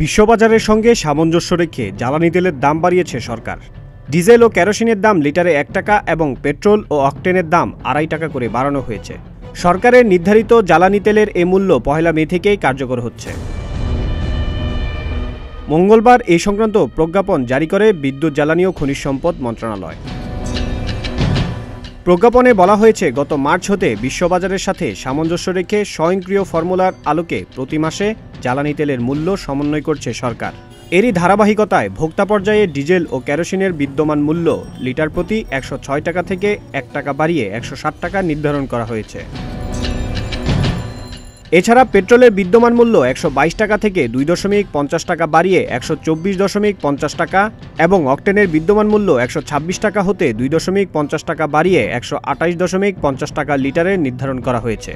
বিশ্ববাজারের সঙ্গে সামঞ্জস্য রেখে জ্বালানি তেলের দাম বাড়িয়েছে সরকার। ডিজেল ও কেরোসিনের দাম লিটারে ১ টাকা এবং পেট্রোল ও অকটেনের দাম ২.৫ টাকা করে বাড়ানো হয়েছে। সরকারের নির্ধারিত জ্বালানি তেলের এ মূল্য ১ মে থেকেই কার্যকর হচ্ছে। মঙ্গলবার এই সংক্রান্ত প্রজ্ঞাপন জারি করে বিদ্যুৎ, জ্বালানি ও খনিজ সম্পদ মন্ত্রণালয়। প্রজ্ঞাপনে বলা হয়েছে, গত মার্চ হতে বিশ্ববাজারের সাথে সামঞ্জস্য রেখে স্বয়ংক্রিয় ফর্মুলার আলোকে প্রতি মাসে জ্বালানি তেলের মূল্য সমন্বয় করছে সরকার। এরই ধারাবাহিকতায় ভোক্তা পর্যায়ে ডিজেল ও কেরোসিনের বিদ্যমান মূল্য লিটার প্রতি ১০৬ টাকা থেকে ১ টাকা বাড়িয়ে ১৬০ টাকা নির্ধারণ করা হয়েছে। এছাড়া পেট্রোলের বিদ্যমান মূল্য ১২২ টাকা থেকে ২.৫০ টাকা বাড়িয়ে ১২৪.৫০ টাকা এবং অকটেনের বিদ্যমান মূল্য ১২৬ টাকা হতে ২.৫০ টাকা বাড়িয়ে ১২৮.৫০ টাকা লিটারে নির্ধারণ করা হয়েছে।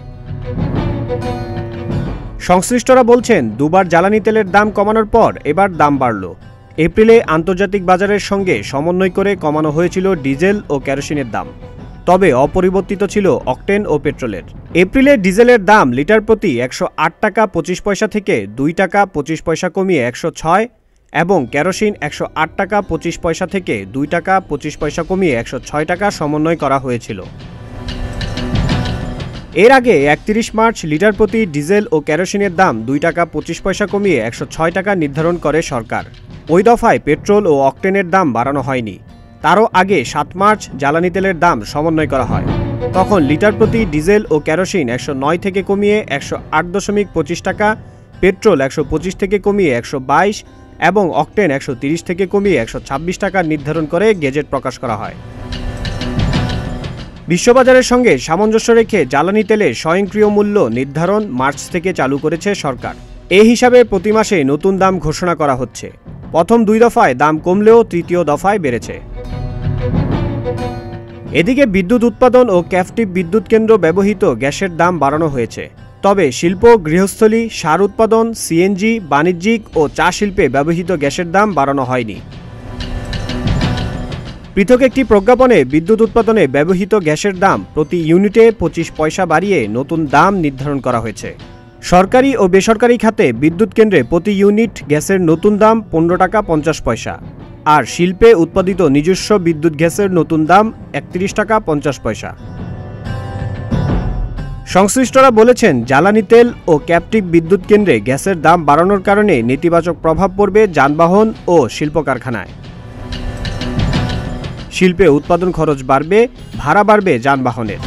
সংশ্লিষ্টরা বলছেন, দুবার জ্বালানি তেলের দাম কমানোর পর এবার দাম বাড়ল। এপ্রিলে আন্তর্জাতিক বাজারের সঙ্গে সমন্বয় করে কমানো হয়েছিল ডিজেল ও কেরোসিনের দাম, তবে অপরিবর্তিত ছিল অকটেন ও পেট্রোলের। এপ্রিলে ডিজেলের দাম লিটার প্রতি ১০৮ টাকা ২৫ পয়সা থেকে ২ টাকা ২৫ পয়সা কমিয়ে ১০৬ এবং কেরোসিন ১০৮ টাকা ২৫ পয়সা থেকে ২ টাকা ২৫ পয়সা কমিয়ে ১০৬ টাকা সমন্বয় করা হয়েছিল। এর আগে ৩১ মার্চ লিটার প্রতি ডিজেল ও কেরোসিনের দাম ২ টাকা ২৫ পয়সা কমিয়ে ১০৬ টাকা নির্ধারণ করে সরকার। ওই দফায় পেট্রোল ও অকটেনের দাম বাড়ানো হয়নি। তারও আগে ৭ মার্চ জ্বালানি তেলের দাম সমন্বয় করা হয়। তখন লিটার প্রতি ডিজেল ও কেরোসিন ১০৯ থেকে কমিয়ে ১০৮.২৫ টাকা, পেট্রোল ১২৫ থেকে কমিয়ে ১২২ এবং অকটেন ১৩০ থেকে কমিয়ে ১২৬ টাকা নির্ধারণ করে গেজেট প্রকাশ করা হয়। বিশ্ববাজারের সঙ্গে সামঞ্জস্য রেখে জ্বালানি তেলের স্বয়ংক্রিয় মূল্য নির্ধারণ মার্চ থেকে চালু করেছে সরকার। এই হিসাবে প্রতি মাসে নতুন দাম ঘোষণা করা হচ্ছে। প্রথম ২ দফায় দাম কমলেও তৃতীয় দফায় বেড়েছে। এদিকে বিদ্যুৎ উৎপাদন ও ক্যাপটিভ বিদ্যুৎ কেন্দ্র ব্যবহৃত গ্যাসের দাম বাড়ানো হয়েছে। তবে শিল্প, গৃহস্থলী, সার উৎপাদন, সিএনজি, বাণিজ্যিক ও চা শিল্পে ব্যবহৃত গ্যাসের দাম বাড়ানো হয়নি। পৃথক একটি প্রজ্ঞাপনে বিদ্যুৎ উৎপাদনে ব্যবহৃত গ্যাসের দাম প্রতি ইউনিটে ২৫ পয়সা বাড়িয়ে নতুন দাম নির্ধারণ করা হয়েছে। সরকারি ও বেসরকারি খাতে বিদ্যুৎ কেন্দ্রে প্রতি ইউনিট গ্যাসের নতুন দাম ১৫ টাকা ৫০ পয়সা, আর শিল্পে উৎপাদিত নিজস্ব বিদ্যুৎ গ্যাসের নতুন দাম ৩১ টাকা ৫০ পয়সা। সংশ্লিষ্টরা বলেছেন, জ্বালানি তেল ও ক্যাপটিভ বিদ্যুৎ কেন্দ্রে গ্যাসের দাম বাড়ানোর কারণে নেতিবাচক প্রভাব পড়বে যানবাহন ও শিল্প কারখানায়। শিল্পে উৎপাদন খরচ বাড়বে, ভাড়া বাড়বে যানবাহনের।